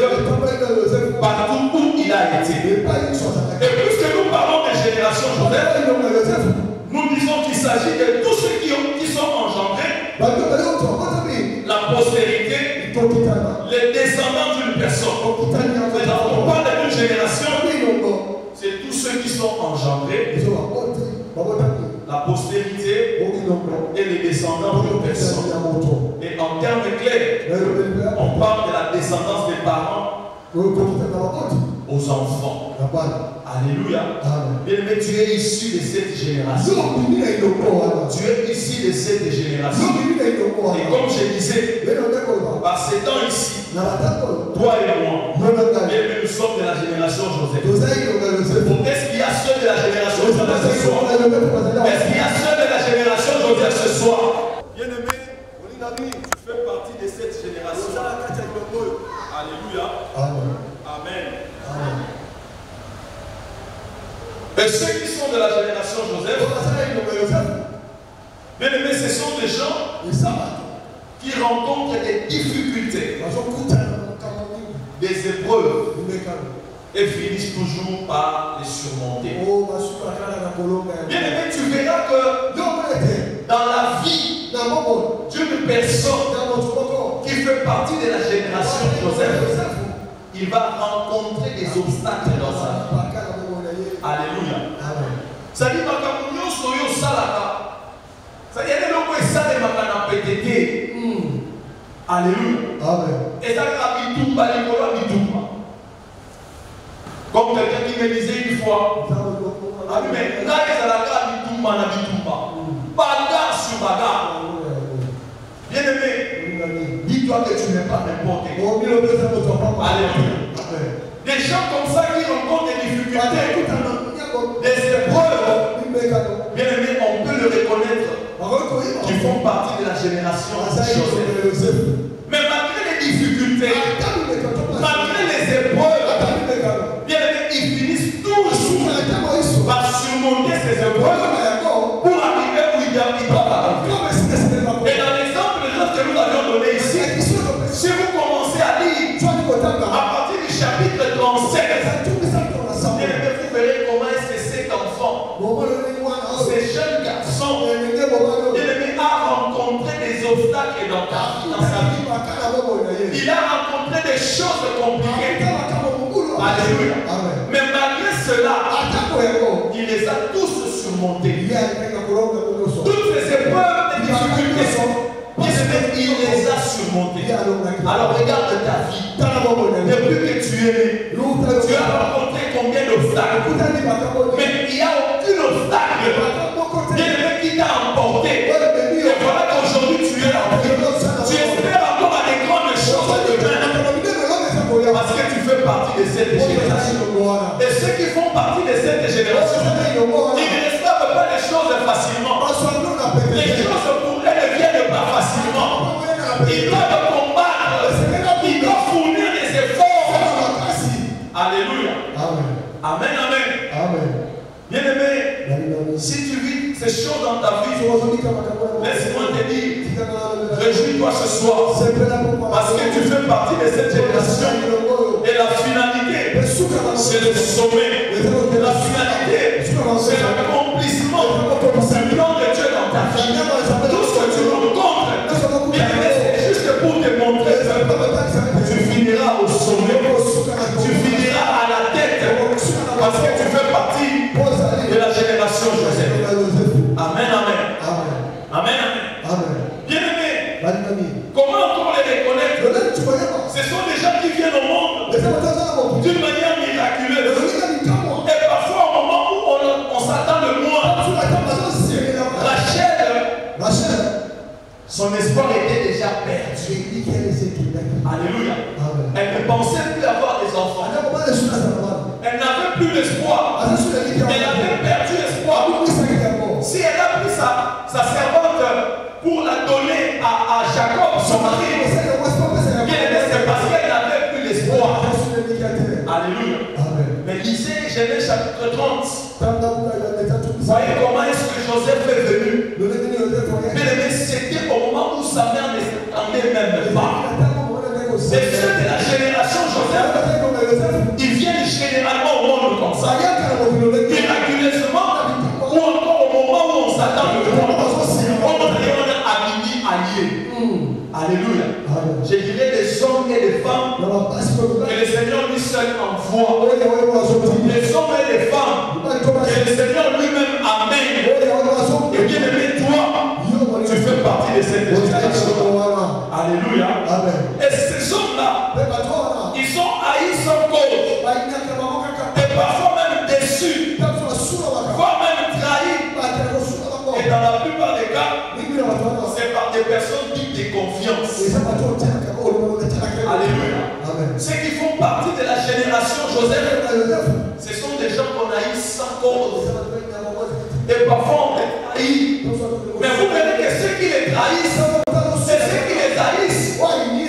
partout où il a été. Et puisque nous parlons de génération Joseph, nous disons qu'il s'agit de tous ceux qui sont engendrés, la postérité, les descendants d'une personne. Quand on parle d'une génération, c'est tous ceux qui sont engendrés, la postérité et les descendants d'une personne. Et en termes clairs, on parle de la descendance des parents aux enfants. Alléluia. Bien-aimé, tu es issu de cette génération. Tu es issu de cette génération. Et comme je disais, par ces temps ici, toi et moi, bien-aimé, nous sommes de la génération Joseph. Est-ce qu'il y a ceux de la génération Joseph ce soir? Est-ce qu'il y a ceux de la génération Joseph ce soir? Bien-aimé, tu fais partie de cette génération. Alléluia. Amen. Et ceux qui sont de la génération Joseph, bien aimé, ce sont des gens qui rencontrent des difficultés, des épreuves, et finissent toujours par les surmonter. Bien aimé, tu verras que dans la vie d'une personne qui fait partie de la génération Joseph, il va rencontrer des obstacles dans sa vie. Alléluia. Ça dit, Makamunyo Soyo Salaka. Ça dit, il y a des gens qui savent Makana PTT. Alléluia. Et ça, Bitumba, Nicolas Bitumba. Comme quelqu'un qui me disait une fois, mais là, ils ont Bitumba, Bitumba. Bagarre sur bagarre. Bien aimé, dis-toi que tu n'es pas n'importe qui. Alléluia. Des gens comme ça qui rencontrent des difficultés, des épreuves, bien aimé, on peut le reconnaître, qui font partie de la génération Joseph. Mais malgré les difficultés, malgré les épreuves, bien aimé, ils finissent toujours par surmonter ces épreuves pour arriver où ils doivent arriver. Et dans l'exemple de l'autre que nous avions donné ici, si vous commencez à lire à partir du chapitre 37, vous verrez comment est-ce que cet enfant, ce jeune garçon, a rencontré des obstacles dans sa vie. Il a rencontré des choses compliquées. Alléluia. Mais malgré cela, il les a tous surmontés. Toutes les épreuves et difficultés, il les a surmontés. Alors regarde ta vie. Depuis que tu es né, tu as rencontré combien d'obstacles? Mais il n'y a aucun obstacle qui t'a emporté. Et voilà qu'aujourd'hui tu es en vie. Tu espères encore à des grandes choses demain. Parce que tu fais partie de cette génération. Et ceux qui font partie de cette génération, ils ne reçoivent pas les choses facilement. Les choses pour elles ne viennent pas facilement. Ils doivent combattre. Ils doivent fournir des efforts. Alléluia. Amen, amen. Bien aimé, si tu vis ces choses dans ta vie, laisse-moi te dire, réjouis-toi ce soir. Parce que tu fais partie de cette génération. Et la finalité, c'est le sommet. La finalité, c'est l'accomplissement du plan de Dieu dans ta vie. Tout ce que tu rencontres, bien aimé, c'est juste pour te montrer que tu finiras au sommet. Tu finiras à la tête. Parce que tu fais partie de la génération Joseph. Amen, amen. Amen, amen. Bien aimé, comment encore les reconnaître? Ce sont des gens qui viennent au monde d'une manière miraculeuse. Et parfois, au moment où on s'attend le moins, pensait plus avoir des enfants. Elle n'avait plus d'espoir. Elle avait perdu espoir. Si elle a pris sa servante pour la donner à Jacob, son mari, c'est parce qu'elle n'avait plus d'espoir. Alléluia. Mais lisez Genèse chapitre 30. Voyez comment est-ce que Joseph est venu. Mais c'était au moment où sa mère ne s'attendait même pas. C'est ceux de la génération Joseph, ils viennent généralement au monde comme ça. Miraculeusement, ou encore au moment où on s'attend le monde. On est allié. Alléluia. Je dirais des hommes et des femmes que le Seigneur lui seul envoie. Des hommes et des femmes que le Seigneur lui-même amène. Et bien aimé, toi, tu fais partie de cette génération. Alléluia. Et ces hommes-là, ils sont haïs sans cause. Et parfois même déçus. Voire même trahis. Et dans la plupart des cas, c'est par des personnes dites de confiance. Alléluia. Ceux qui font partie de la génération Joseph, ce sont des gens qu'on haït sans cause. Et parfois on les trahit. Mais vous verrez que ceux qui les trahissent, c'est ceux qui les haïssent.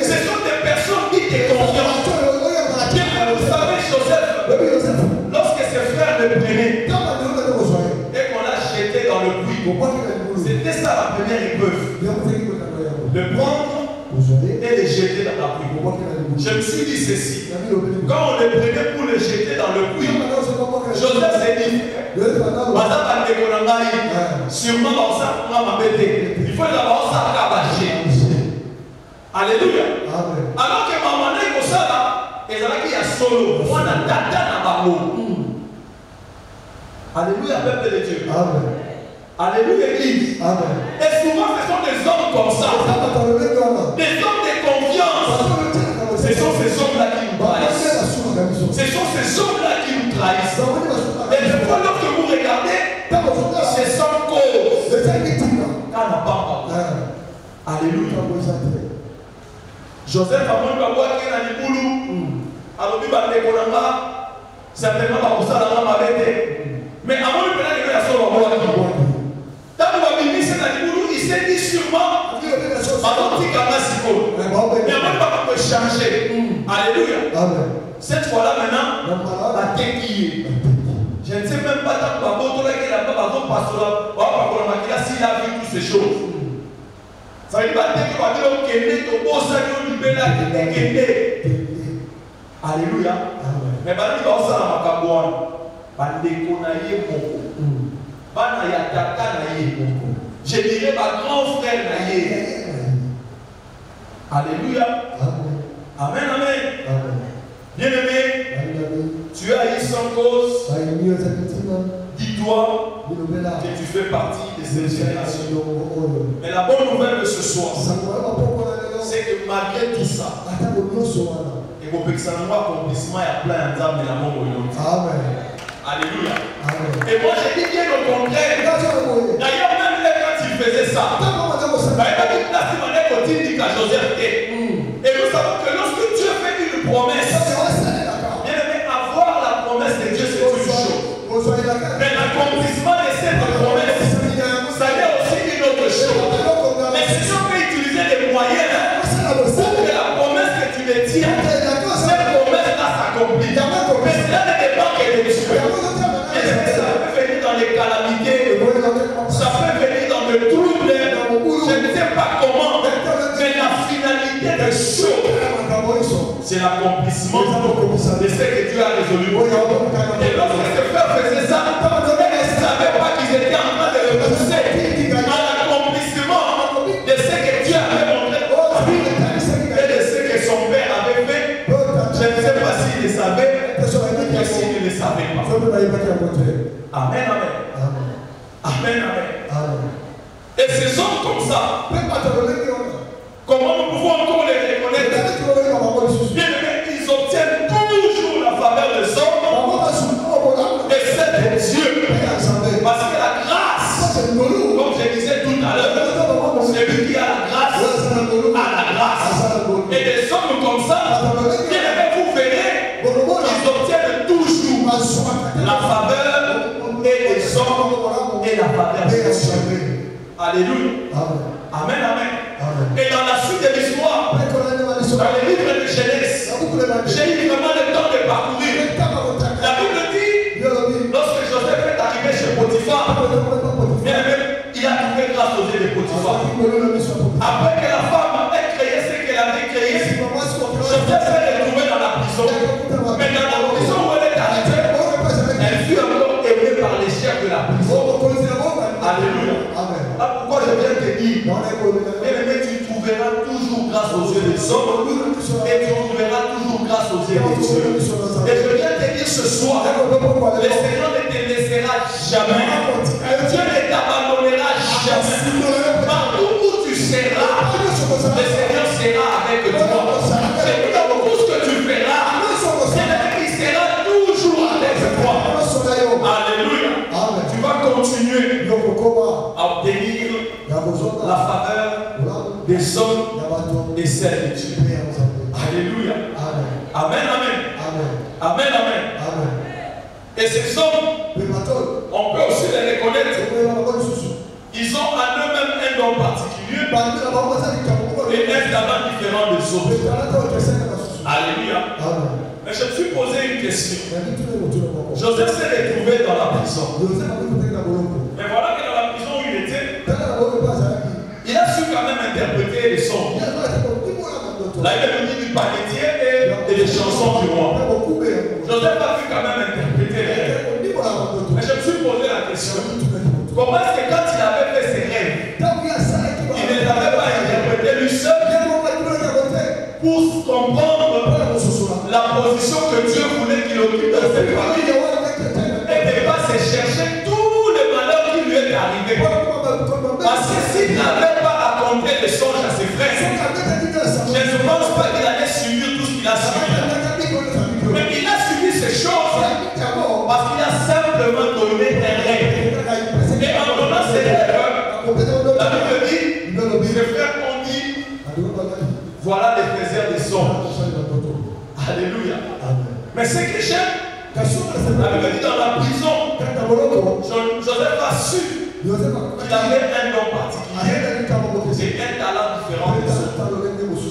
Ce sont des personnes dites de confiance. Bien que vous savez, Joseph, lorsque ses frères le prenaient, et qu'on l'a jeté dans le puits, c'était ça la première épreuve. Le prendre et le jeter dans la puits. Je me suis dit ceci. Quand on le prenait pour le jeter dans le puits, Joseph s'est dit, sûrement dans ça, il faut d'abord ça cabacher. Alléluia. Alors que maman est comme ça là, et ça là qui a solo, on a tata na babo. Alléluia, peuple de Dieu. Alléluia, Église. Et souvent, ce sont des hommes comme ça. Des hommes de confiance. Ce sont ces hommes-là qui nous trahissent. Ce sont ces hommes-là qui nous trahissent. Et des fois, lorsque vous regardez, c'est sans cause. Quand on n'a pas. Alléluia. Joseph a voulu avoir qui a dit boulou. Alors, il va dire certainement pas pour ça dans ma bête. Mais avant de venir à son roi, il s'est dit sûrement mais avant de pas changer. Alléluia. Cette fois-là maintenant, la tête qui est. Je ne sais même pas tant que la s'il a vu toutes ces choses. Ça veut dire que alléluia. Mais il va ça dans ma cabane. Je dirais ma grand frère naïe. Alléluia. Amen, amen. Bien aimé, tu as eu sans cause. Dis-toi que tu fais partie de cette génération. Mais la bonne nouvelle de ce soir, c'est que malgré tout ça, et vos accomplissement est plein d'âme de la mort. Amen. Alléluia. Et moi j'ai dit bien au contraire. D'ailleurs, même quand il faisait ça, et nous savons que lorsque Dieu fait une promesse, bien aimé, avoir la promesse de Dieu, c'est une chose. Mais l'accomplissement de cette promesse, ça y est aussi une autre chose. Mais si on peut utiliser des moyens pour que la promesse que tu détiens, cette promesse-là s'accomplit. Mais cela ne dépend que de Dieu. Ça peut venir dans les calamités, ça peut venir dans le trouble, je ne sais pas comment, mais la finalité des choses, c'est l'accomplissement de ce que Dieu a résolu. Et lorsque ces frères faisaient ça, ils ne savaient pas qu'ils étaient en train de repousser à l'accomplissement de ce que Dieu avait montré et de ce que son père avait fait. Je ne sais pas s'il le savait ou s'il ne le savait pas. Amen, amen. Amen, amen. Et ces hommes comme ça, comment nous pouvons encore les reconnaître? Bien aimé, ils obtiennent toujours la faveur des hommes et celle de Dieu. Parce que la grâce, comme je disais tout à l'heure, celui qui a la grâce a la grâce. Et des hommes comme ça, bien aimé, vous faveur de Dieu. Alléluia. Amen, amen. Et dans la suite de l'histoire, dans les livres de Genèse, j'ai eu vraiment le temps de parcourir. La Bible dit, lorsque Joseph est arrivé chez Potiphar, il a trouvé grâce aux yeux de Potiphar. Après que la femme ait créé ce qu'elle avait créé, Joseph s'est retrouvé dans la prison. Mais dans la prison où elle est arrivée, elle fut encore aimée par les chefs de la prison. Alléluia. Pourquoi je viens te dire, bien-aimé, tu trouveras toujours grâce aux yeux des hommes et tu trouveras toujours grâce aux yeux de Dieu. Et je viens te dire ce soir, le Seigneur ne te laissera jamais. Dieu ne t'abandonnera jamais. Partout où tu seras, le Seigneur sera avec toi. C'est dans tout ce que tu feras, il sera toujours avec toi. Alléluia. Tu vas continuer à obtenir la faveur des hommes et celle de Dieu. Alléluia. Amen, amen. Amen, amen. Et ces hommes, on peut aussi les reconnaître. Ils ont en eux-mêmes un don particulier et un talent différent des autres. Alléluia. Mais je me suis posé une question. Joseph s'est retrouvé dans la prison. Mais voilà que dans la prison où il était, il a su quand même interpréter les sons. Là, il a dit du paquetier et des chansons du roi. Joseph a pu quand même interpréter les rêves. Mais je me suis posé la question. Comment est-ce que quand il avait fait ses rêves, il ne les avait pas interprétés lui seul pour comprendre la position que Dieu voulait qu'il occupe dans cette famille et ne pas se chercher tout le malheur qui lui est arrivé. Parce que s'il n'avait pas raconté les songes à ses frères, je ne pense pas qu'il allait subir tout ce qu'il a subi. Mais il a subi ces choses parce qu'il a simplement donné un rêve. Et en donnant ces rêves, la Bible dit, ses frères ont dit, voilà les faiseurs des songes. Alléluia. Mais ce que j'aime, la Bible dit dans la prison, Joseph a su qu'il avait un don particulier et un talent différent des autres.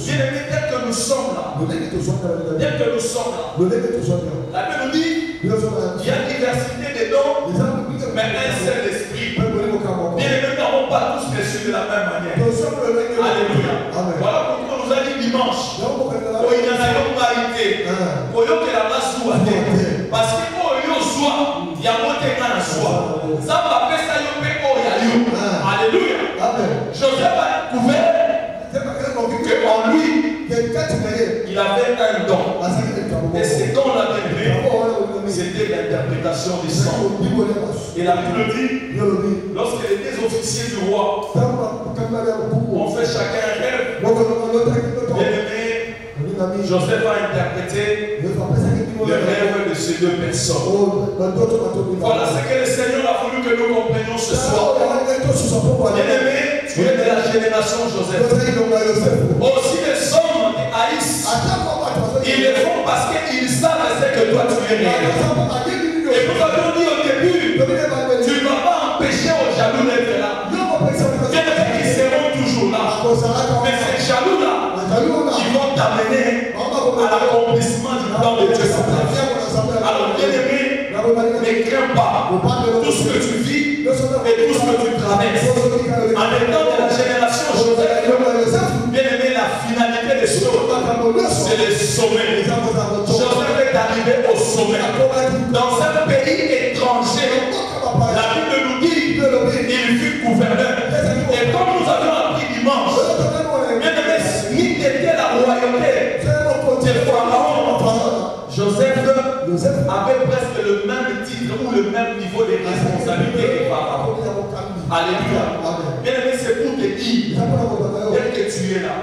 Bien aimé, tel que nous sommes là, la Bible dit, il y a diversité de dons, mais un seul esprit. Bien aimé, nous n'avons pas tous reçu de la même manière. Alléluia. Voilà pourquoi on nous a dit dimanche. Il y en a pas été. Parce que il y a monté dans la soie. Ça va faire ça, alléluia. Joseph a découvert qu'en lui, il avait un don. Et ce don-là, c'était l'interprétation des sons. Et la Bible dit, lorsque les deux officiers du roi ont fait chacun un rêve, bien-aimé, Joseph a interprété le rêve de ces deux personnes. Voilà ce que le Seigneur a voulu que nous comprenions ce soir. Bien-aimé, tu es de la génération Joseph. Aussi les hommes qui haïssent, ils le font parce qu'ils savent ce que toi tu es réel. Et nous avons dit au début, tu ne vas pas empêcher aux jaloux d'être là. Bien-aimé, ils seront toujours là. Mais ces jaloux-là, ils vont t'amener à l'accomplissement du plan de Dieu sur ta vie. Alors, bien-aimé, ne crains pas. Tout ce que tu vis et tout ce que tu traverses, en étant de la génération Joseph, bien-aimé, la finalité des choses, c'est le sommet. Joseph est arrivé au sommet. Dans un pays étranger, la Bible nous dit qu'il fut gouverneur. Et comme nous avons appris dimanche, bien-aimé, ni était la royauté des pharaons, Joseph avait presque le même titre ou le même niveau de responsabilité que Pharaon. Alléluia. Bien-aimé, c'est pour te dire, tel que tu es là,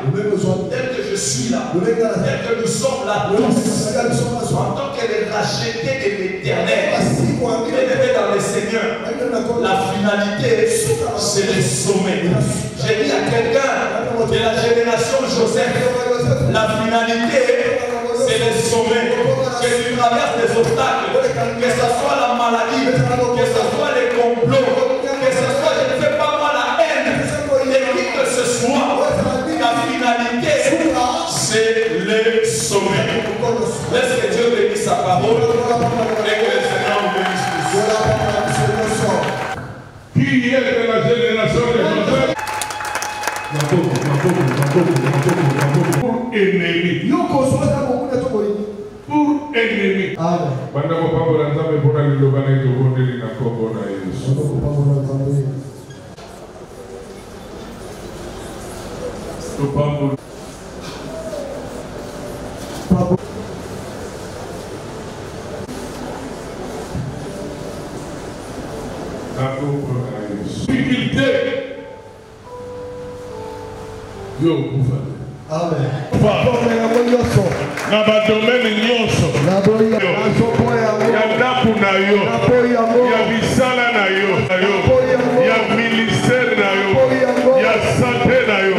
tel que je suis là, tel que nous sommes là tous, en tant que les rachetés de l'Éternel, bien-aimé dans le Seigneur, la finalité, c'est le sommet. J'ai dit à quelqu'un de la génération Joseph, la finalité, c'est le sommet. Que tu traverses des obstacles, que ce soit la maladie, que ce soit les complots, que ce parole et que le Seigneur vous bénisse tous. Qui est de la génération de Joseph? Pour ennemi. Pour ennemi. Banda mopambo na nzambe mpona liloba na ye tobondeli na kombo na Yesu. Topambo. Na kombo na Yesu. Difficulté. Yo kufa. Amen. Na ba domaine nyonso. Ya ndaku na yo. Ya bisala na yo. Ya ministère na yo. Ya santé na yo.